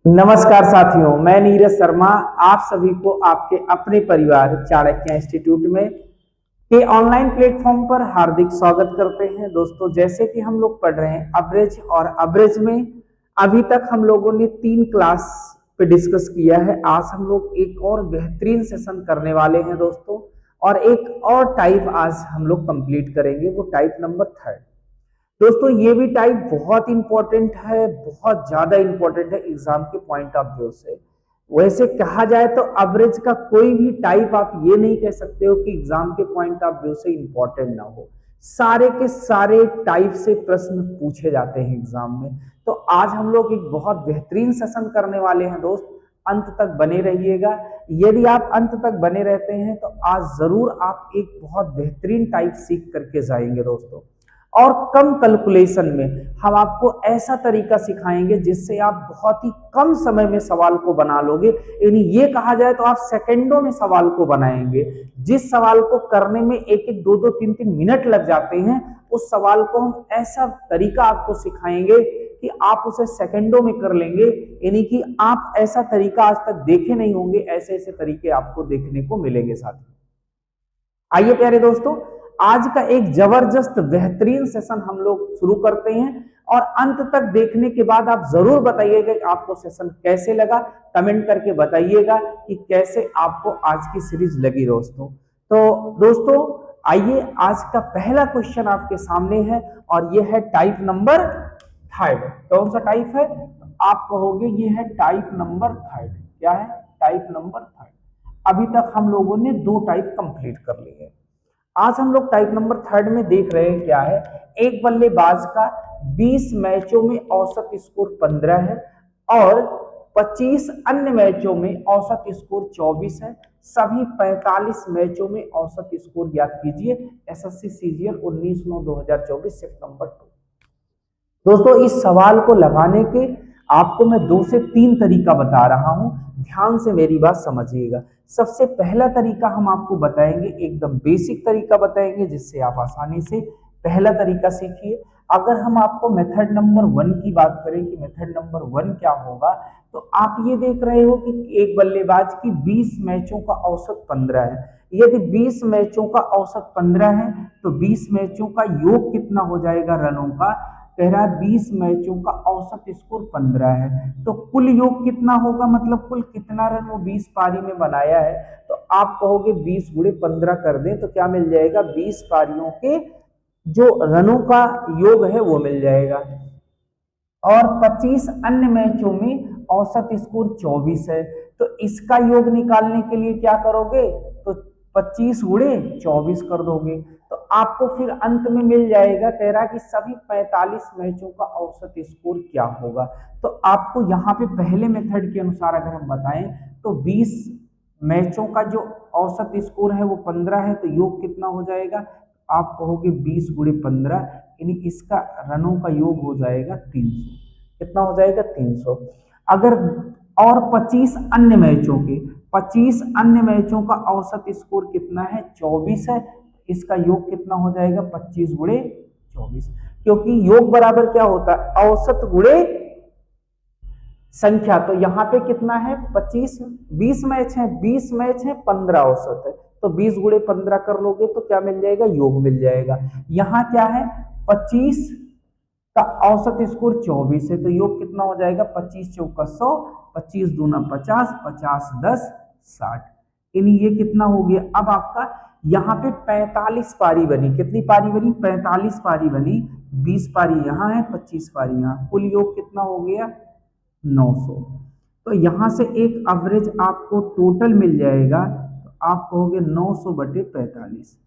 नमस्कार साथियों, मैं नीरज शर्मा आप सभी को आपके अपने परिवार चाणक्य इंस्टीट्यूट में के ऑनलाइन प्लेटफॉर्म पर हार्दिक स्वागत करते हैं। दोस्तों, जैसे कि हम लोग पढ़ रहे हैं अवरेज, और अवरेज में अभी तक हम लोगों ने 3 क्लास पे डिस्कस किया है। आज हम लोग एक और बेहतरीन सेशन करने वाले हैं दोस्तों, और एक और टाइप आज हम लोग कंप्लीट करेंगे, वो टाइप नंबर 3। दोस्तों, ये भी टाइप बहुत इंपॉर्टेंट है, बहुत ज्यादा इंपॉर्टेंट है एग्जाम के पॉइंट ऑफ व्यू से। वैसे कहा जाए तो एवरेज का कोई भी टाइप आप ये नहीं कह सकते हो कि एग्जाम के पॉइंट ऑफ व्यू से इंपॉर्टेंट ना हो। सारे के सारे टाइप से प्रश्न पूछे जाते हैं एग्जाम में। तो आज हम लोग एक बहुत बेहतरीन सेशन करने वाले हैं दोस्त, अंत तक बने रहिएगा। यदि आप अंत तक बने रहते हैं तो आज जरूर आप एक बहुत बेहतरीन टाइप सीख करके जाएंगे दोस्तों। और कम कैलकुलेशन में हम आपको ऐसा तरीका सिखाएंगे जिससे आप बहुत ही कम समय में सवाल को बना लोगे। यानी ये कहा जाए तो आप सेकंडों में सवाल को बनाएंगे। जिस सवाल को करने में एक एक दो दो तीन तीन मिनट लग जाते हैं, उस सवाल को हम ऐसा तरीका आपको सिखाएंगे कि आप उसे सेकंडों में कर लेंगे। यानी कि आप ऐसा तरीका आज तक देखे नहीं होंगे, ऐसे ऐसे तरीके आपको देखने को मिलेंगे साथ। आइए प्यारे दोस्तों, आज का एक जबरदस्त बेहतरीन सेशन हम लोग शुरू करते हैं, और अंत तक देखने के बाद आप जरूर बताइएगा कि आपको सेशन कैसे लगा। कमेंट करके बताइएगा कि कैसे आपको आज की सीरीज लगी दोस्तों। तो दोस्तों, आइए, आज का पहला क्वेश्चन आपके सामने है, और यह है टाइप नंबर 3। कौन सा टाइप है? आप कहोगे ये है टाइप नंबर 3। क्या है? Type number 3। अभी तक हम लोगों ने 2 टाइप कंप्लीट कर लिए हैं। आज हम लोग टाइप नंबर 3 में देख रहे हैं क्या है। एक बल्लेबाज का 20 मैचों में औसत स्कोर 15 है, और 25 अन्य मैचों में औसत स्कोर 24 है। सभी 45 मैचों में औसत स्कोर ज्ञात कीजिए। SSC CGL 19/9/2024 shift number 2। दोस्तों, इस सवाल को लगाने के आपको मैं 2 से 3 तरीका बता रहा हूं, ध्यान से मेरी बात समझिएगा। सबसे पहला तरीका हम आपको बताएंगे, एकदम बेसिक तरीका बताएंगे जिससे आप आसानी से पहला तरीका सीखिए। अगर हम आपको मेथड नंबर 1 की बात करें कि मेथड नंबर 1 क्या होगा, तो आप ये देख रहे हो कि एक बल्लेबाज की 20 मैचों का औसत 15 है। यदि 20 मैचों का औसत 15 है तो 20 मैचों का योग कितना हो जाएगा रनों का? कह रहा है 20 मैचों का औसत स्कोर 15 है, तो कुल योग कितना होगा, मतलब कुल कितना रन वो 20 पारी में बनाया है। तो आप कहोगे 20 गुणे 15 कर दें तो क्या मिल जाएगा? 20 पारियों के जो रनों का योग है वो मिल जाएगा। और 25 अन्य मैचों में औसत स्कोर 24 है, तो इसका योग निकालने के लिए क्या करोगे? तो 25 गुणे 24 कर दोगे, तो आपको फिर अंत में मिल जाएगा। कह रहा कि सभी 45 मैचों का औसत स्कोर क्या होगा। तो आपको यहाँ पे पहले मेथड के अनुसार अगर हम बताएं तो 20 मैचों का जो औसत स्कोर है वो 15 है, तो योग कितना हो जाएगा? आप कहोगे 20 गुणे 15, यानी इसका रनों का योग हो जाएगा 300। कितना हो जाएगा? 300। अगर और 25 अन्य मैचों का औसत स्कोर कितना है? 24 है। इसका योग कितना हो जाएगा? 25 गुणे 24, क्योंकि योग बराबर क्या होता है? औसत गुणे संख्या। तो यहाँ पे कितना है? 25, 20 मैच है, 20 मैच है, 15 औसत है, तो 20 गुणे 15 कर लोगे तो क्या मिल जाएगा? योग मिल जाएगा। यहाँ क्या है? 25 का औसत स्कोर 24 है, तो योग कितना हो जाएगा? 25 चौका 100, 25 दूना 50, 50 10 60। यानी ये कितना हो गया? अब आपका यहाँ पे 45 पारी बनी। कितनी पारी बनी? 45 पारी बनी। 20 पारी यहाँ है, 25 पारी यहाँ, कुल योग कितना हो गया? 900। तो यहां से एक एवरेज आपको टोटल मिल जाएगा, तो आप कहोगे 900 बटे 45,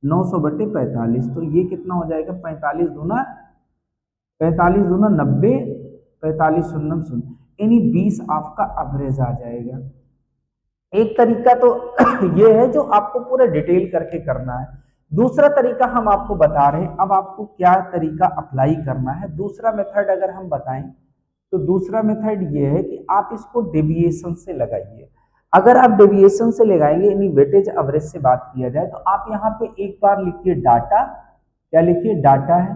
900 बटे 45, तो ये कितना हो जाएगा? 45 दूना 90, 45 शून्य शून्य, यानी 20 आपका एवरेज आ जाएगा। एक तरीका तो ये है जो आपको पूरा डिटेल करके करना है। दूसरा तरीका हम आपको बता रहे हैं, अब आपको क्या तरीका अप्लाई करना है। दूसरा मेथड अगर हम बताएं तो दूसरा मेथड ये है कि आप इसको डेविएशन से लगाइए। अगर आप डेविएशन से लगाएंगे, यानी वेटेज एवरेज से बात किया जाए, तो आप यहाँ पे एक बार लिखिए डाटा। क्या लिखिए? डाटा है,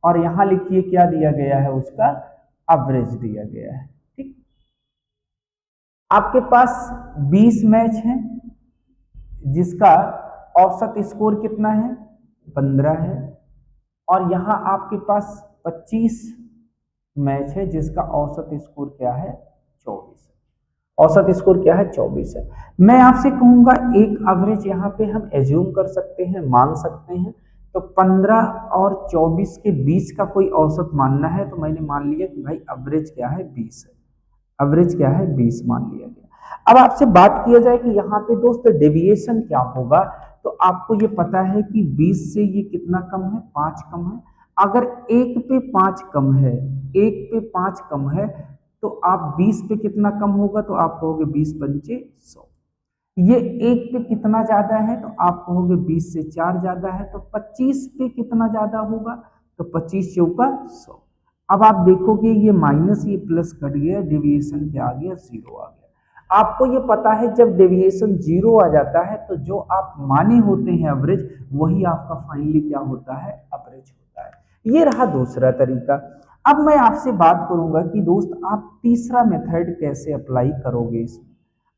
और यहाँ लिखिए क्या दिया गया है? उसका एवरेज दिया गया है। ठीक, आपके पास 20 मैच हैं जिसका औसत स्कोर कितना है 15 है, और यहां आपके पास 25 मैच है जिसका औसत स्कोर क्या है 24 है। औसत स्कोर क्या है 24 है। मैं आपसे कहूंगा एक एवरेज यहाँ पे हम एज्यूम कर सकते हैं, मान सकते हैं। तो 15 और 24 के बीच का कोई औसत मानना है तो मैंने मान लिया कि भाई एवरेज क्या है 20 है। एवरेज क्या है 20 मान लिया गया। अब आपसे बात किया जाए कि यहाँ पे दोस्त डेविएशन क्या होगा, तो आपको ये पता है कि 20 से ये कितना कम है 5 कम है। अगर 1 पे 5 कम है, 1 पे 5 कम है, तो आप 20 पे कितना कम होगा, तो आप कहोगे 20 पंचे 100। ये 1 पे कितना ज्यादा है, तो आप कहोगे 20 से 4 ज्यादा है। तो 25 पे कितना ज्यादा होगा, तो 25 चौका 100। अब आप देखोगे ये माइनस ये प्लस कट गया, डेविएशन क्या आ गया 0 आ गया। आपको ये पता है जब डेविएशन 0 आ जाता है तो जो आप माने होते हैं एवरेज, वही आपका फाइनली क्या होता है एवरेज होता है। ये रहा दूसरा तरीका। अब मैं आपसे बात करूंगा कि दोस्त आप तीसरा मेथड कैसे अप्लाई करोगे इसमें।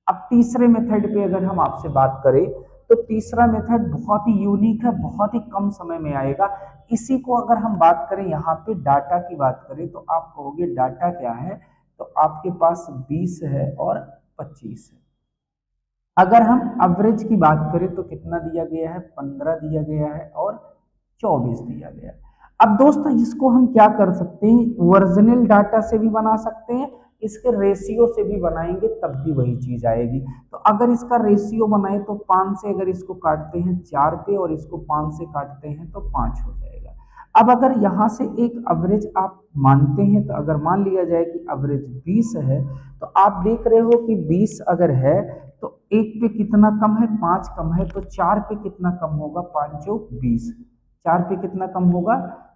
अब तीसरे मेथड पे अगर हम आपसे बात करें तो तीसरा मेथड बहुत ही यूनिक है, बहुत ही कम समय में आएगा। इसी को अगर हम बात करें यहाँ पे डाटा की बात करें तो आप कहोगे डाटा क्या है, तो आपके पास 20 है और 25 है। अगर हम एवरेज की बात करें तो कितना दिया गया है 15 दिया गया है और 24 दिया गया है। अब दोस्तों इसको हम क्या कर सकते हैं, ओरिजिनल डाटा से भी बना सकते हैं, इसके रेशियो से भी बनाएंगे तब भी वही चीज आएगी। तो अगर इसका रेशियो बनाए तो 5 से अगर इसको काटते हैं 4 पे और इसको 5 से काटते हैं तो 5 हो जाएगा। अब अगर यहाँ से एक एवरेज आप मानते हैं, तो अगर मान लिया जाए कि एवरेज 20 है, तो आप देख रहे हो कि 20 अगर है तो 1 पे कितना कम है 5 कम है, तो 4 पे कितना कम होगा 5 चौक 20। 4 पे कितना कम होगा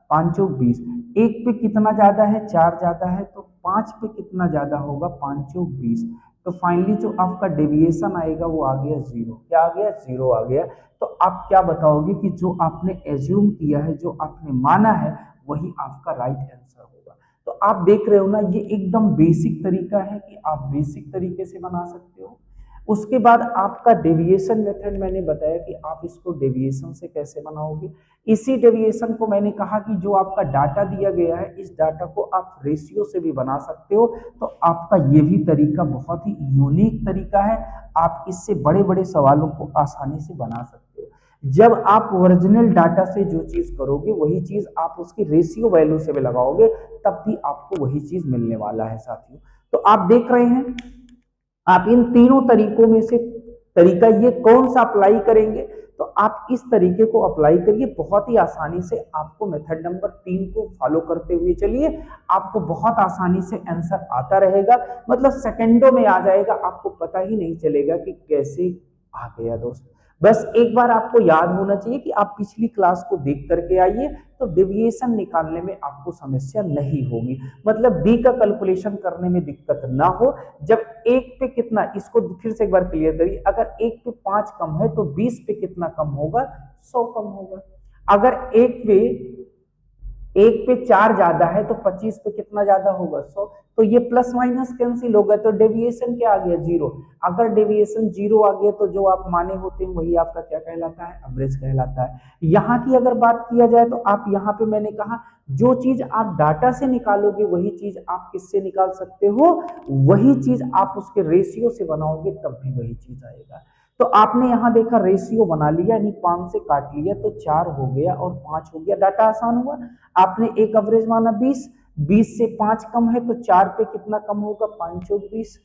5 चौक 20। 1 पे कितना ज्यादा है 4 ज्यादा है, तो 5 पे कितना ज्यादा होगा 5 चौक 20। तो फाइनली जो आपका डेविएशन आएगा वो आ गया 0। क्या आ गया 0 आ गया। तो आप क्या बताओगे कि जो आपने एज्यूम किया है, जो आपने माना है, वही आपका राइट आंसर होगा। तो आप देख रहे हो ना, ये एकदम बेसिक तरीका है कि आप बेसिक तरीके से बना सकते हो। उसके बाद आपका डेविएशन मेथड मैंने बताया कि आप इसको डेविएशन से कैसे बनाओगे। इसी डेविएशन को मैंने कहा कि जो आपका डाटा दिया गया है, इस डाटा को आप रेशियो से भी बना सकते हो। तो आपका ये भी तरीका बहुत ही यूनिक तरीका है, आप इससे बड़े बड़े सवालों को आसानी से बना सकते हो। जब आप ओरिजिनल डाटा से जो चीज करोगे वही चीज आप उसकी रेशियो वैल्यू से भी लगाओगे, तब भी आपको वही चीज मिलने वाला है साथियों। तो आप देख रहे हैं, आप इन तीनों तरीकों में से तरीका ये कौन सा अप्लाई करेंगे, तो आप इस तरीके को अप्लाई करिए। बहुत ही आसानी से आपको मेथड नंबर 3 को फॉलो करते हुए चलिए, आपको बहुत आसानी से आंसर आता रहेगा, मतलब सेकंडों में आ जाएगा, आपको पता ही नहीं चलेगा कि कैसे आ गया दोस्त। बस एक बार आपको याद होना चाहिए कि आप पिछली क्लास को देख करके आइए, तो डेविएशन निकालने में आपको समस्या नहीं होगी, मतलब डी का कैलकुलेशन करने में दिक्कत ना हो। जब 1 पे कितना, इसको फिर से एक बार क्लियर करिए, अगर 1 पे 5 कम है तो 20 पे कितना कम होगा 100 कम होगा। अगर 1 पे 4 ज्यादा है तो 25 पे कितना ज्यादा होगा 100। तो ये प्लस माइनस कैंसिल हो गया, तो डेविएशन क्या आ गया 0। अगर डेविएशन 0 आ गया तो जो आप माने होते हैं वही आपका क्या कहलाता है एवरेज कहलाता है। यहाँ की अगर बात किया जाए तो आप यहाँ पे मैंने कहा जो चीज आप डाटा से निकालोगे वही चीज आप किससे निकाल सकते हो, वही चीज आप उसके रेशियो से बनाओगे तब भी वही चीज आएगा। तो आपने यहाँ देखा रेशियो बना लिया, यानी 5 से काट लिया तो 4 हो गया और 5 हो गया, डाटा आसान हुआ। आपने एक एवरेज माना 20, 20 से 5 कम है तो 4 पे कितना कम होगा 5 चौक 20।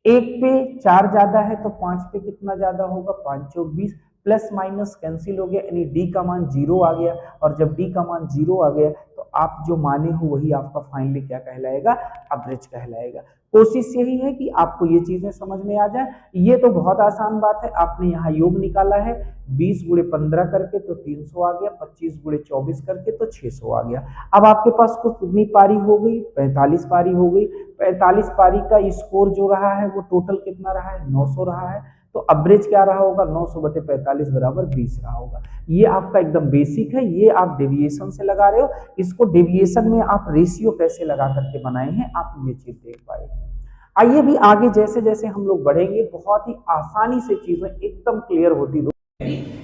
1 पे 4 ज्यादा है तो 5 पे कितना ज्यादा होगा 5 चौक 20। प्लस माइनस कैंसिल हो गया, यानी डी का मान 0 आ गया, और जब डी का मान 0 आ गया तो आप जो माने हो वही आपका फाइनली क्या कहलाएगा एवरेज कहलाएगा। कोशिश यही है कि आपको ये चीजें समझ में आ जाए। ये तो बहुत आसान बात है, आपने यहाँ योग निकाला है 20 गुणे 15 करके तो 300 आ गया, 25 गुणे 24 करके तो 600 आ गया। अब आपके पास कुछ कितनी पारी हो गई 45 पारी हो गई। 45 पारी का स्कोर जो रहा है वो टोटल कितना रहा है 900 रहा है, तो एवरेज क्या रहा होगा 900 बटे 45 बराबर 20 रहा होगा। ये आपका एकदम बेसिक है, ये आप डेविएशन से लगा रहे हो। इसको डेविएशन में आप रेशियो कैसे लगा करके बनाए हैं आप ये चीज देख पाए। आइए भी आगे जैसे जैसे हम लोग बढ़ेंगे बहुत ही आसानी से चीजें एकदम क्लियर होती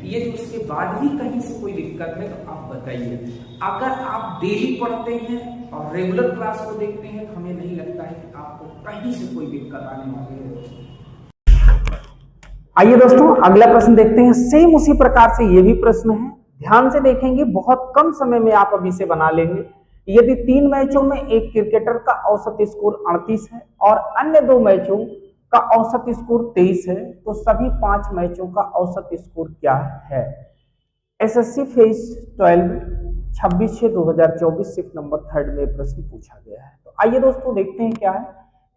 ये तो उसके बाद भी कहीं से कोई दिक्कत है तो आप बताइए। अगर आप डेली पढ़ते हैं और रेगुलर क्लास को देखते हैं तो हमें नहीं लगता है कि आपको कहीं से कोई दिक्कत आने वाली है। आइए दोस्तों अगला प्रश्न देखते हैं। सेम उसी प्रकार से ये भी प्रश्न है, ध्यान से देखेंगे, बहुत कम समय में आप अभी से बना लेंगे। यदि 3 मैचों में एक क्रिकेटर का औसत स्कोर 38 है और अन्य 2 मैचों का औसत स्कोर 23 है तो सभी 5 मैचों का औसत स्कोर क्या है? एसएससी फेज 12 26/6/2024 शिफ्ट नंबर 3 में प्रश्न पूछा गया है। तो आइए दोस्तों देखते हैं क्या है।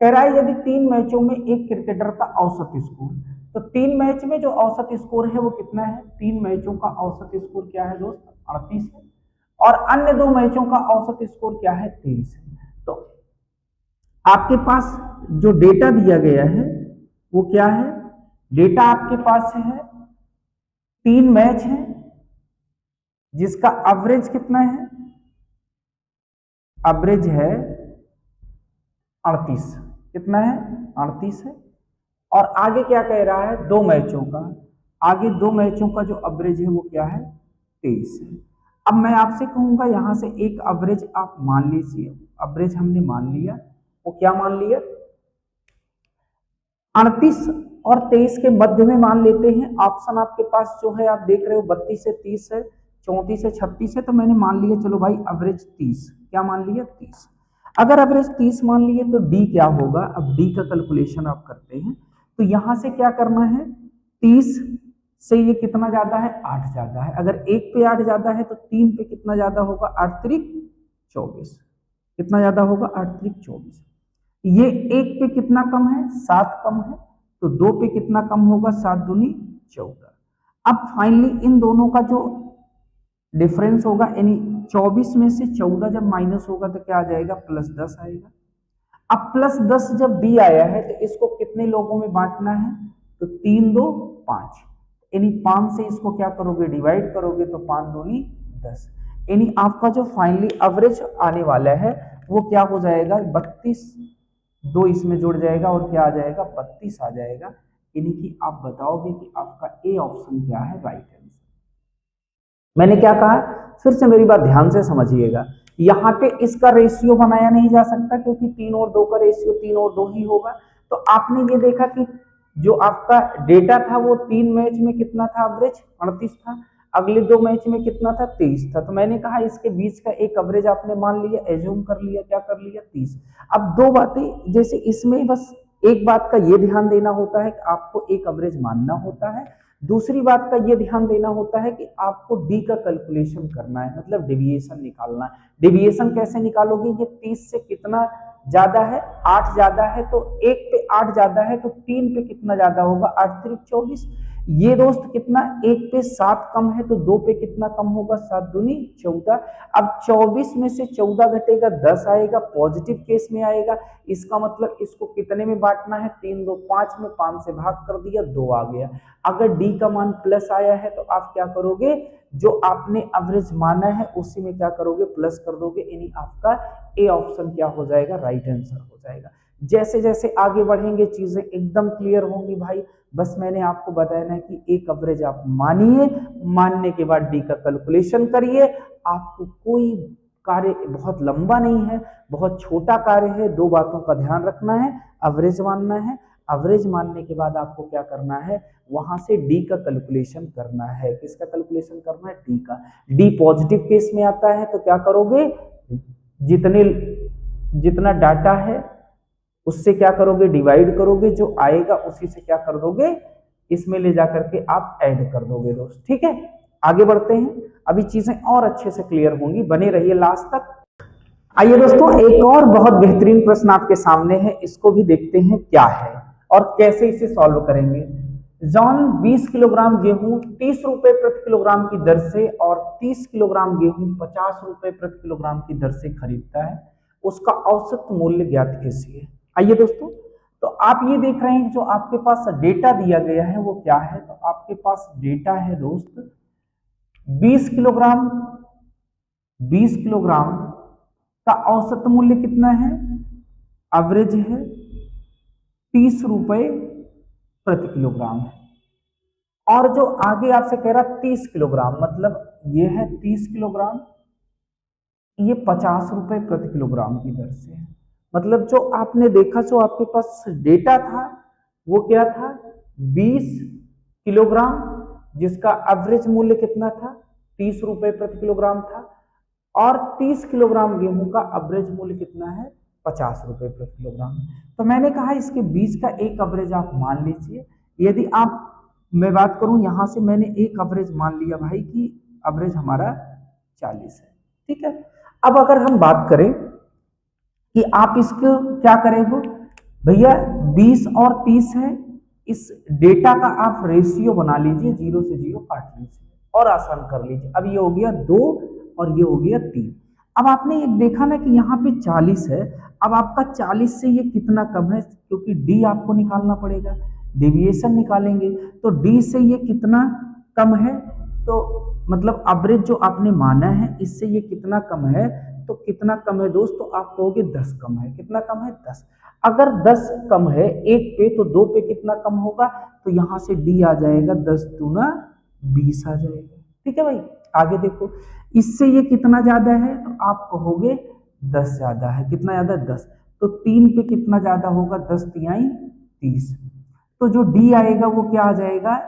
कह रहा है यदि 3 मैचों में एक क्रिकेटर का औसत स्कोर, तो 3 मैच में जो औसत स्कोर है वो कितना है? 3 मैचों का औसत स्कोर क्या है दोस्त? 38 है और अन्य 2 मैचों का औसत स्कोर क्या है? 23 है। तो आपके पास जो डेटा दिया गया है वो क्या है? डेटा आपके पास है 3 मैच है जिसका एवरेज कितना है? एवरेज है 38। कितना है? 38 है। और आगे क्या कह रहा है? 2 मैचों का, आगे 2 मैचों का जो एवरेज है वो क्या है? 23 है। अब मैं आपसे कहूंगा यहां से एक एवरेज आप मान लीजिए। एवरेज हमने मान लिया, वो क्या मान लिया? 38 और 23 के मध्य में मान लेते हैं। ऑप्शन आपके पास जो है आप देख रहे हो 32 से 30 है, 34 से 36 है, तो मैंने मान लिया चलो भाई एवरेज 30। क्या मान लिया? 30। अगर एवरेज 30 मान लिए तो डी क्या होगा? अब डी का कैलकुलेशन आप करते हैं तो यहां से क्या करना है? 30 से ये कितना ज्यादा है? 8 ज्यादा है। अगर 1 पे 8 ज्यादा है तो 3 पे कितना ज्यादा होगा? 8 त्रिक 24। कितना ज्यादा होगा? 8 त्रिक 24। ये 1 पे कितना कम है? 7 कम है। तो 2 पे कितना कम होगा? 7 दूनी 14। अब फाइनली इन दोनों का जो डिफरेंस होगा, यानी 24 में से 14 जब माइनस होगा तो क्या आ जाएगा? +10 आएगा। अब +10 जब डी आया है तो इसको कितने लोगों में बांटना है? तो 3 2 5, यानी 5 से इसको क्या करोगे? डिवाइड करोगे तो 5 दूनी 10, यानी आपका जो फाइनली एवरेज आने वाला है वो क्या हो जाएगा? 32। 2 इसमें जुड़ जाएगा और क्या आ जाएगा? 32 आ जाएगा। यानी कि आप बताओगे कि आपका ए ऑप्शन क्या है राइट आंसर। मैंने क्या कहा? फिर से मेरी बात ध्यान से समझिएगा। यहाँ पे इसका रेशियो बनाया नहीं जा सकता क्योंकि 3 और 2 का रेशियो 3 और 2 ही होगा। तो आपने ये देखा कि जो आपका डेटा था वो 3 मैच में कितना था? एवरेज 38 था। अगले 2 मैच में कितना था? 23 था। तो मैंने कहा इसके बीच का एक एवरेज आपने मान लिया, एज्यूम कर लिया। क्या कर लिया? 30। अब 2 बातें, जैसे इसमें बस एक बात का ये ध्यान देना होता है कि आपको एक एवरेज मानना होता है, दूसरी बात का ये ध्यान देना होता है कि आपको डी का कैलकुलेशन करना है, मतलब डेविएशन निकालना है। डेविएशन कैसे निकालोगे? ये 30 से कितना ज्यादा है? 8 ज्यादा है। तो 1 पे 8 ज्यादा है तो 3 पे कितना ज्यादा होगा? 8 त्रिक 24। ये दोस्त कितना? 1 पे 7 कम है तो 2 पे कितना कम होगा? 7 दूनी 14। अब 24 में से 14 घटेगा 10 आएगा, पॉजिटिव केस में आएगा। इसका मतलब इसको कितने में बांटना है? 3 2 5 में, 5 से भाग कर दिया, 2 आ गया। अगर डी का मान प्लस आया है तो आप क्या करोगे? जो आपने एवरेज माना है उसी में क्या करोगे? प्लस कर दोगे, यानी आपका ए ऑप्शन क्या हो जाएगा? राइट आंसर हो जाएगा। जैसे जैसे आगे बढ़ेंगे चीजें एकदम क्लियर होंगी भाई। बस मैंने आपको बताया है कि एक एवरेज आप मानिए, मानने के बाद डी का कैलकुलेशन करिए। आपको कोई कार्य बहुत लंबा नहीं है, बहुत छोटा कार्य है। 2 बातों का ध्यान रखना है, एवरेज मानना है, एवरेज मानने के बाद आपको क्या करना है? वहां से डी का कैलकुलेशन करना है। किसका कैलकुलेशन करना है? डी का। डी पॉजिटिव केस में आता है तो क्या करोगे? जितना डाटा है उससे क्या करोगे? डिवाइड करोगे, जो आएगा उसी से क्या कर दोगे? इसमें ले जाकर के आप ऐड कर दोगे दोस्त। ठीक है, आगे बढ़ते हैं, अभी चीजें और अच्छे से क्लियर होंगी, बने रहिए लास्ट तक। आइए दोस्तों एक और बहुत बेहतरीन प्रश्न आपके सामने है, इसको भी देखते हैं क्या है और कैसे इसे सॉल्व करेंगे। जॉन 20 किलोग्राम गेहूं 30 रुपए प्रति किलोग्राम की दर से और 30 किलोग्राम गेहूं 50 रुपए प्रति किलोग्राम की दर से खरीदता है, उसका औसत मूल्य ज्ञात कीजिए। आइए दोस्तों, तो आप ये देख रहे हैं जो आपके पास डेटा दिया गया है वो क्या है? तो आपके पास डेटा है दोस्त 20 किलोग्राम का औसत मूल्य कितना है? एवरेज है 30 रुपए प्रति किलोग्राम है। और जो आगे आपसे कह रहा 30 किलोग्राम, मतलब ये है 30 किलोग्राम, ये 50 रुपए प्रति किलोग्राम की दर से है। मतलब जो आपने देखा, जो आपके पास डेटा था वो क्या था, 20 किलोग्राम, जिसका एवरेज मूल्य कितना था, 30 रुपए प्रति किलोग्राम था, और 30 किलोग्राम गेहूं का एवरेज मूल्य कितना है, 50 रुपए प्रति किलोग्राम। तो मैंने कहा इसके बीच का एक एवरेज आप मान लीजिए। यदि आप, मैं बात करूं यहां से, मैंने एक एवरेज मान लिया भाई कि एवरेज हमारा 40 है, ठीक है। अब अगर हम बात करें कि आप इसको क्या करेंगे भैया, 20 और 30 है, इस डेटा का आप रेशियो बना लीजिए, 0 से 0 काट लीजिए और आसान कर लीजिए। अब ये हो गया 2 और ये हो गया 3। अब आपने एक देखा ना कि यहाँ पे 40 है, अब आपका 40 से ये कितना कम है, क्योंकि डी आपको निकालना पड़ेगा, डेविएशन निकालेंगे, तो डी से ये कितना कम है, तो मतलब एवरेज जो आपने माना है इससे ये कितना कम है, तो कितना कम है दोस्त, तो आप कहोगे 10 कम है। कितना कम है, 10। अगर 10 कम है एक पे, तो 2 पे कितना कम होगा, तो यहां से डी आ जाएगा 10 दूना 20 आ जाएगा, ठीक है भाई। आगे देखो, इससे ये कितना ज्यादा है, तो आप कहोगे 10 ज्यादा है। कितना ज्यादा, 10। तो 3 पे कितना ज्यादा होगा, 10 तिहाई 30। तो जो डी आएगा वो क्या आ जाएगा,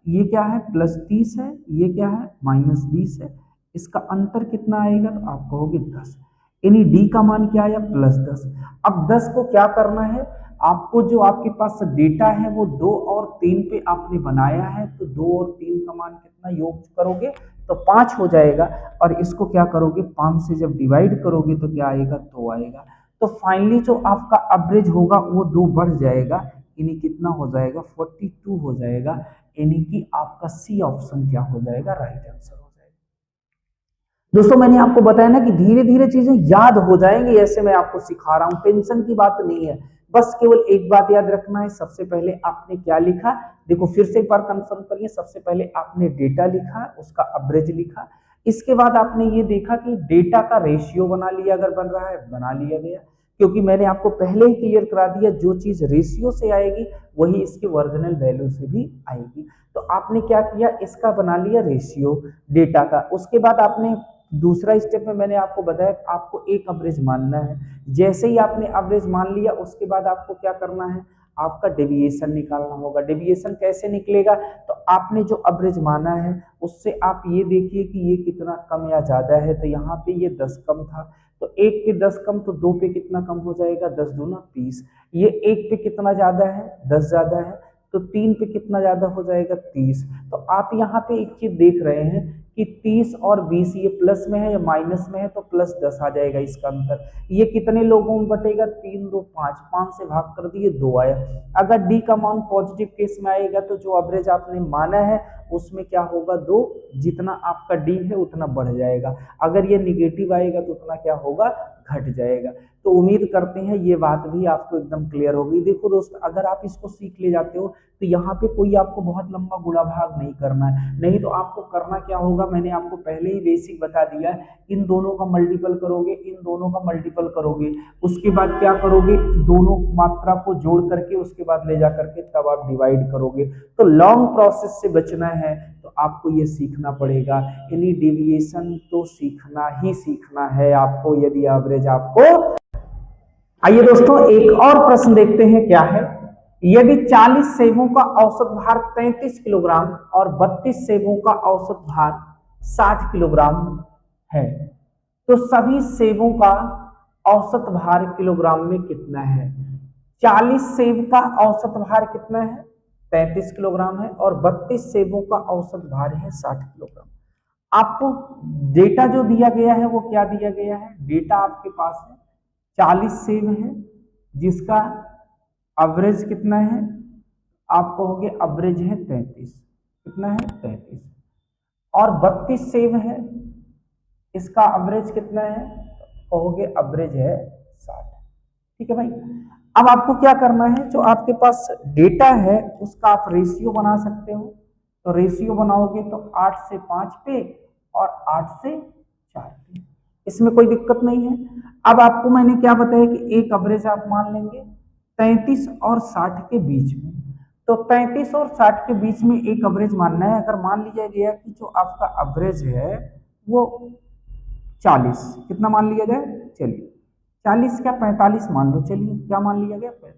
ये क्या है, +30 है, ये क्या है, -20 है। इसका अंतर कितना आएगा, तो आप कहोगे 10, यानी डी का मान क्या आया, +10। अब 10 को क्या करना है आपको, जो आपके पास डेटा है वो 2 और 3 पे आपने बनाया है, तो 2 और 3 का मान कितना योग करोगे तो 5 हो जाएगा, और इसको क्या करोगे, 5 से जब डिवाइड करोगे तो क्या आएगा, 2 आएगा। तो फाइनली जो आपका एवरेज होगा वो 2 बढ़ जाएगा, यानी कितना हो जाएगा, 42 हो जाएगा, यानी कि आपका सी ऑप्शन क्या हो जाएगा, राइट आंसर हो जाएगा। दोस्तों मैंने आपको बताया ना कि धीरे धीरे चीजें याद हो जाएंगी, ऐसे मैं आपको सिखा रहा हूं, टेंशन की बात नहीं है। बस केवल एक बात याद रखना है, सबसे पहले आपने क्या लिखा, देखो फिर से एक बार कंफर्म करिए, सबसे पहले आपने डेटा लिखा, उसका एवरेज लिखा, इसके बाद आपने ये देखा कि डेटा का रेशियो बना लिया, अगर बन रहा है बना लिया गया, क्योंकि मैंने आपको पहले ही क्लियर करा दिया, जो चीज रेशियो से आएगी वही इसके ओरिजिनल वैल्यू से भी आएगी। तो आपने क्या किया, इसका बना लिया रेशियो डेटा का। उसके बाद आपने दूसरा स्टेप में मैंने आपको बताया आपको एक एवरेज मानना है। जैसे ही आपने एवरेज मान लिया उसके बाद आपको क्या करना है, आपका डेविएशन निकालना होगा। डेविएशन कैसे निकलेगा, तो आपने जो एवरेज माना है उससे आप ये देखिए कि ये कितना कम या ज्यादा है, तो यहाँ पे ये 10 कम था, तो 1 पे 10 कम, तो 2 पे कितना कम हो जाएगा, 10 दूना 20। ये 1 पे कितना ज्यादा है, 10 ज्यादा है, तो 3 पे कितना ज्यादा हो जाएगा, 30। तो आप यहाँ पे एक चीज देख रहे हैं कि 30 और 20 ये प्लस में है या माइनस में है, तो +10 आ जाएगा इसका अंतर। ये कितने लोगों में बटेगा, 3 2 5, 5 से भाग कर दिए 2 आया। अगर डी का मान पॉजिटिव केस में आएगा तो जो एवरेज आपने माना है उसमें क्या होगा, 2, जितना आपका डी है उतना बढ़ जाएगा। अगर ये निगेटिव आएगा तो उतना क्या होगा, घट जाएगा। तो उम्मीद करते हैं ये बात भी आपको एकदम क्लियर होगी। देखो दोस्त, अगर आप इसको सीख ले जाते हो तो यहाँ पे कोई आपको बहुत लंबा गुणा भाग नहीं करना है, नहीं तो आपको करना क्या होगा, मैंने आपको पहले ही बेसिक बता दिया, इन दोनों का मल्टीपल करोगे, इन दोनों का मल्टीपल करोगे, उसके बाद क्या करोगे, दोनों मात्रा को जोड़ करके उसके बाद ले जा करके तब आप डिवाइड करोगे। तो लॉन्ग प्रोसेस से बचना है तो आपको ये सीखना पड़ेगा, यानी डेविएशन तो सीखना ही सीखना है आपको, यदि एवरेज आपको। आइए दोस्तों एक और प्रश्न देखते हैं क्या है, यदि 40 सेबों का औसत भार 33 किलोग्राम और 32 सेबों का औसत भार 60 किलोग्राम है, तो सभी सेबों का औसत भार किलोग्राम में कितना है। 40 सेब का औसत भार कितना है, 33 किलोग्राम है, और 32 सेबों का औसत भार है 60 किलोग्राम। आपको डेटा जो दिया गया है वो क्या दिया गया है, डेटा आपके पास है 40 सेब है जिसका एवरेज कितना है, आप कहोगे एवरेज है 33, कितना है 33, और 32 सेब है इसका एवरेज कितना है, कहोगे एवरेज है 60। ठीक है भाई, अब आपको क्या करना है, जो आपके पास डेटा है उसका आप रेशियो बना सकते हो, तो रेशियो बनाओगे तो 8 से 5 पे और 8 से 4 पे, इसमें कोई दिक्कत नहीं है। अब आपको मैंने क्या बताया कि एक एवरेज आप मान लेंगे 33 और 60 के बीच में। तो 33 और 60 के बीच में एक एवरेज मानना है। अगर मान लिया गया कि जो आपका एवरेज है वो 40, कितना मान लिया जाए, चलिए 40 क्या 45 मान लो, चलिए क्या मान लिया गया 45,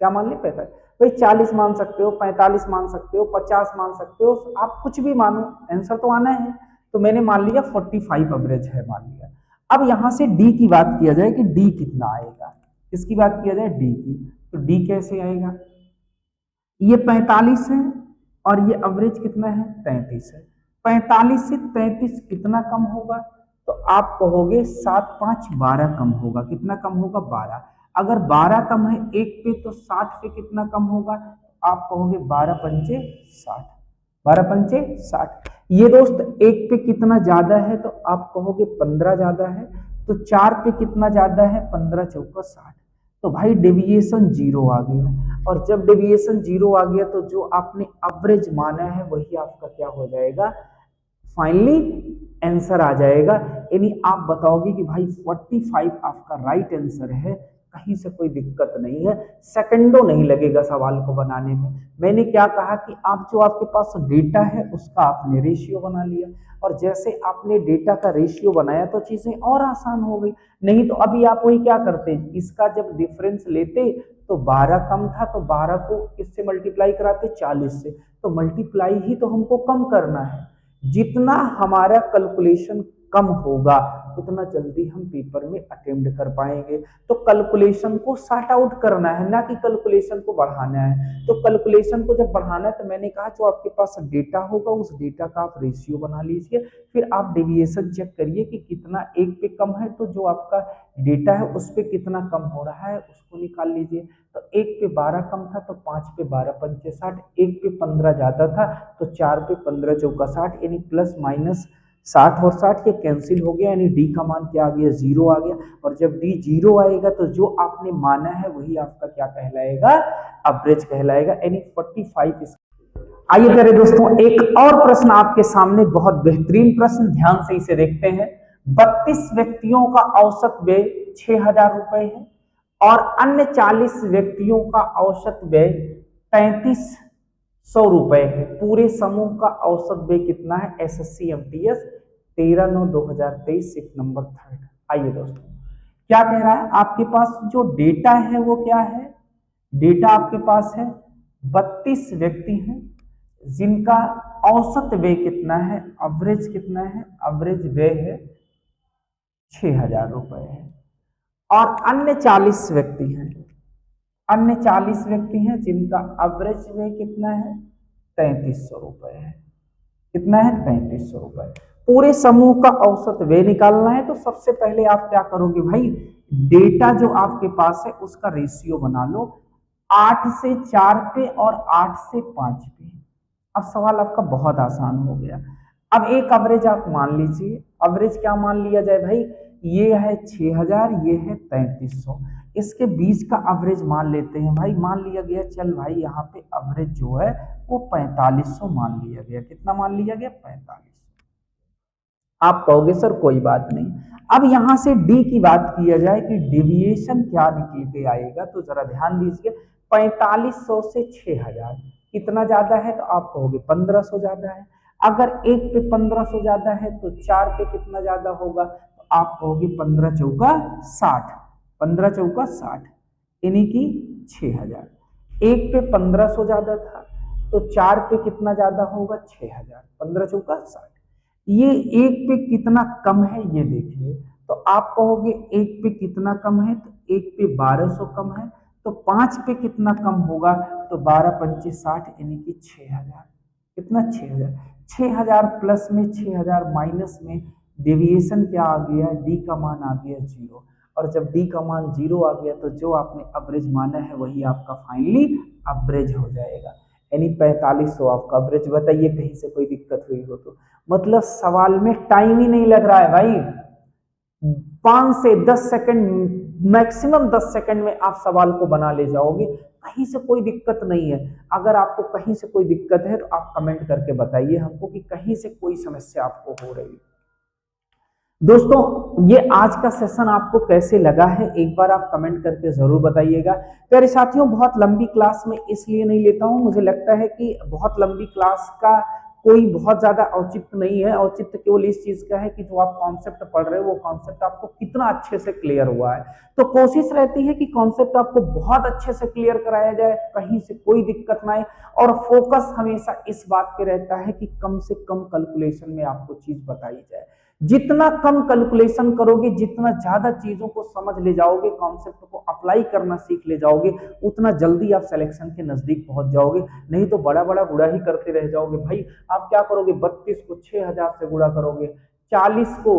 क्या मान लिया 45, भाई 40 मान सकते हो, 45 मान सकते हो, 50 मान सकते हो, आप कुछ भी मानो, आंसर तो आना है। तो मैंने मान लिया 45 एवरेज है मान लिया। अब यहां से डी की बात किया जाए कि डी कितना आएगा, इसकी बात किया जाए डी की, तो डी कैसे आएगा, ये 45 है और ये एवरेज कितना है 33 है। 45 से 33 कितना कम होगा, तो आप कहोगे 7 5 12 कम होगा, कितना कम होगा 12। अगर 12 कम है एक पे तो 60 पे कितना कम होगा, आप कहोगे 12 पंचे 60, 12 पंचे 60। ये दोस्त एक पे कितना ज्यादा है, तो आप कहोगे 15 ज्यादा है। तो 4 पे कितना ज्यादा है, 15 चौका 60। तो भाई डेविएशन जीरो आ गया, और जब डेविएशन जीरो आ गया तो जो आपने एवरेज माना है वही आपका क्या हो जाएगा, फाइनली आंसर आ जाएगा। यानी आप बताओगे कि भाई 45 आपका राइट आंसर है, कहीं से कोई दिक्कत नहीं है, सेकंडों नहीं लगेगा सवाल को बनाने में। मैंने क्या कहा कि आप जो आपके पास डेटा है उसका आपने रेशियो बना लिया, और जैसे आपने डेटा का रेशियो बनाया तो चीजें और आसान हो गई। नहीं तो अभी आप वही क्या करते, इसका जब डिफरेंस लेते तो 12 कम था तो 12 को किससे मल्टीप्लाई कराते, 40 से। तो मल्टीप्लाई ही तो हमको कम करना है, जितना हमारा कैलकुलेशन कम होगा उतना जल्दी हम पेपर में अटेम्प्ट कर पाएंगे। तो कैलकुलेशन को सॉर्ट आउट करना है, ना कि कैलकुलेशन को बढ़ाना है। तो कैलकुलेशन को जब बढ़ाना है तो मैंने कहा जो आपके पास डेटा होगा उस डेटा का आप रेशियो बना लीजिए, फिर आप डेविएशन चेक करिए कि कितना एक पे कम है, तो जो आपका डेटा है उस पे कितना कम हो रहा है उसको निकाल लीजिए। तो एक पे 12 कम था तो 5 पे 12 पंचे 60, एक पे 15 ज्यादा था तो 4 पे 15 चौका 60, यानी प्लस माइनस 60 और 60 ये कैंसिल हो गया, यानी डी का मान क्या आ गया, जीरो आ गया। और जब डी जीरो आएगा तो जो आपने माना है वही आपका क्या कहलाएगा, एवरेज कहलाएगा, यानी 45। आइए प्यारे दोस्तों एक और प्रश्न आपके सामने, बहुत बेहतरीन प्रश्न, ध्यान से इसे देखते हैं। 32 व्यक्तियों का औसत व्यय 6,000 रुपए है और अन्य 40 व्यक्तियों का औसत व्यय 3300 रुपए है। पूरे समूह का औसत व्यय कितना है, एसएससी एमटीएस 13/9/2023 सिक्स नंबर 3। आइए दोस्तों क्या कह रहा है, आपके पास जो डेटा है वो क्या है, डेटा आपके पास है 32 व्यक्ति हैं जिनका औसत व्यय कितना है, एवरेज कितना है, एवरेज व्यय है 6,000 रुपए है। और अन्य 40 व्यक्ति हैं, अन्य 40 व्यक्ति हैं जिनका एवरेज व्यय कितना है, 3300 रुपए है। कितना है, 3300 रुपए। पूरे समूह का औसत व्यय निकालना है तो सबसे पहले आप क्या करोगे भाई, डेटा जो आपके पास है उसका रेशियो बना लो, 8 से 4 पे और 8 से 5 पे। अब सवाल आपका बहुत आसान हो गया। अब एक एवरेज आप मान लीजिए, एवरेज क्या मान लिया जाए भाई, ये है 6,000, ये है 3300, इसके बीच का एवरेज मान लेते हैं भाई। मान लिया गया, चल भाई यहाँ पे एवरेज जो है वो 4500 मान लिया गया। कितना मान लिया गया, 4500। आप कहोगे सर कोई बात नहीं। अब यहां से डी की बात किया जाए कि डेविएशन क्या निकल के आएगा, तो जरा ध्यान दीजिए, 4500 से 6,000 कितना ज्यादा है, तो आप कहोगे 1500 ज्यादा है। अगर एक पे 1500 ज्यादा है तो 4 पे कितना ज्यादा होगा, तो आप कहोगे 15 चौका 60, 15 चौका 60, यानी कि 6,000। एक पे 1500 ज्यादा था तो 4 पे कितना ज्यादा होगा, 6,000, 15 चौका 60। ये एक पे कितना कम है ये देखिए, तो आप कहोगे एक पे कितना कम है, तो एक पे 1200 कम है, तो 5 पे कितना कम होगा, तो 12 पंचे 60, यानी कि 6,000। कितना, 6,000। 6,000 प्लस में 6,000 माइनस में डेविएशन क्या आ गया, डी का मान आ गया जीरो। और जब डी का मान जीरो आ गया तो जो आपने एवरेज माना है वही आपका फाइनली एवरेज हो जाएगा, यानी 4500 आपका एवरेज। बताइए कहीं से कोई दिक्कत हुई हो तो, मतलब सवाल में टाइम ही नहीं लग रहा है भाई, 5 से 10 सेकंड, मैक्सिमम 10 सेकंड में आप सवाल को बना ले जाओगे, कहीं से कोई दिक्कत नहीं है। अगर आपको कहीं से कोई दिक्कत है तो आप कमेंट करके बताइए हमको कि कहीं से कोई समस्या आपको हो रही है। दोस्तों ये आज का सेशन आपको कैसे लगा है एक बार आप कमेंट करके जरूर बताइएगा। प्यारे साथियों, बहुत लंबी क्लास में इसलिए नहीं लेता हूं, मुझे लगता है कि बहुत लंबी क्लास का कोई बहुत ज्यादा औचित्य नहीं है। औचित्य केवल इस चीज का है कि जो आप कॉन्सेप्ट पढ़ रहे हो वो कॉन्सेप्ट आपको कितना अच्छे से क्लियर हुआ है। तो कोशिश रहती है कि कॉन्सेप्ट आपको बहुत अच्छे से क्लियर कराया जाए, कहीं से कोई दिक्कत ना आए, और फोकस हमेशा इस बात पे रहता है कि कम से कम कैलकुलेशन में आपको चीज बताई जाए। जितना कम कैलकुलेशन करोगे, जितना ज्यादा चीजों को समझ ले जाओगे, कॉन्सेप्ट को अप्लाई करना सीख ले जाओगे, उतना जल्दी आप सिलेक्शन के नजदीक पहुंच जाओगे। नहीं तो बड़ा बड़ा गुड़ा ही करते रह जाओगे। भाई आप क्या करोगे, 32 को 6000 से गुड़ा करोगे, 40 को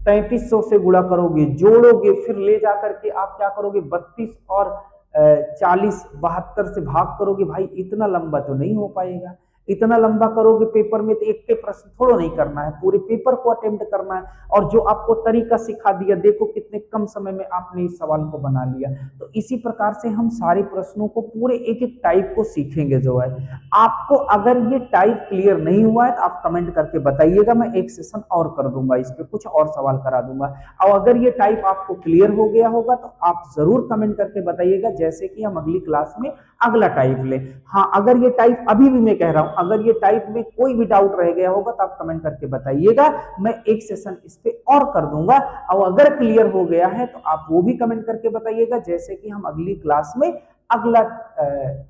3300 से गुड़ा करोगे, जोड़ोगे, फिर ले जाकर के आप क्या करोगे 32 और 40 72 से भाग करोगे। भाई इतना लंबा तो नहीं हो पाएगा। इतना लंबा करोगे पेपर में तो एक के प्रश्न थोड़ा नहीं करना है, पूरे पेपर को अटेम्प्ट करना है। और जो आपको तरीका सिखा दिया, देखो कितने कम समय में आपने इस सवाल को बना लिया। तो इसी प्रकार से हम सारे प्रश्नों को पूरे एक एक टाइप को सीखेंगे। जो है आपको अगर ये टाइप क्लियर नहीं हुआ है तो आप कमेंट करके बताइएगा, मैं एक सेशन और कर दूंगा, इस पे कुछ और सवाल करा दूंगा। और अगर ये टाइप आपको क्लियर हो गया होगा तो आप जरूर कमेंट करके बताइएगा, जैसे कि हम अगली क्लास में अगला टाइप ले। हाँ, अगर ये टाइप अभी भी मैं कह रहा हूं, अगर ये टाइप में कोई भी डाउट रह गया होगा तो आप कमेंट करके बताइएगा, मैं एक सेशन इस पे और कर दूंगा। और अगर क्लियर हो गया है तो आप वो भी कमेंट करके बताइएगा, जैसे कि हम अगली क्लास में अगला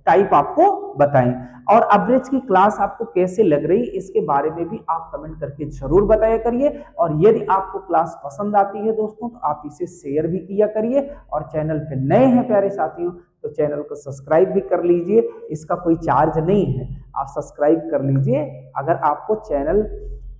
टाइप आपको बताएं। और एवरेज की क्लास आपको कैसे लग रही इसके बारे में भी आप कमेंट करके जरूर बताया करिए। और यदि आपको क्लास पसंद आती है दोस्तों तो आप इसे शेयर भी किया करिए। और चैनल पे नए हैं प्यारे साथियों तो चैनल को सब्सक्राइब भी कर लीजिए, इसका कोई चार्ज नहीं है, आप सब्सक्राइब कर लीजिए। अगर आपको चैनल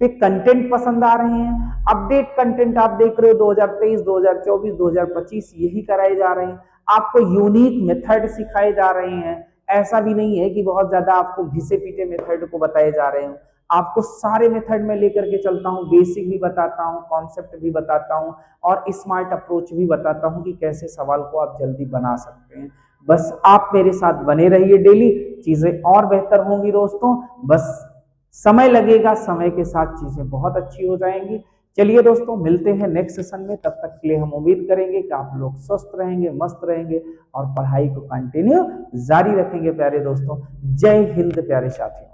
पे कंटेंट पसंद आ रहे हैं, अपडेट कंटेंट आप देख रहे हो 2023, 2024, 2025 यही कराए जा रहे हैं, आपको यूनिक मेथड सिखाए जा रहे हैं। ऐसा भी नहीं है कि बहुत ज्यादा आपको घिसे पीटे मेथड को बताए जा रहे हैं, आपको सारे मेथड में लेकर के चलता हूं, बेसिक भी बताता हूं, कॉन्सेप्ट भी बताता हूं, और स्मार्ट अप्रोच भी बताता हूं कि कैसे सवाल को आप जल्दी बना सकते हैं। बस आप मेरे साथ बने रहिए, डेली चीजें और बेहतर होंगी दोस्तों। बस समय लगेगा, समय के साथ चीजें बहुत अच्छी हो जाएंगी। चलिए दोस्तों, मिलते हैं नेक्स्ट सेशन में। तब तक के लिए हम उम्मीद करेंगे कि आप लोग स्वस्थ रहेंगे, मस्त रहेंगे और पढ़ाई को कंटिन्यू जारी रखेंगे। प्यारे दोस्तों, जय हिंद प्यारे साथियों।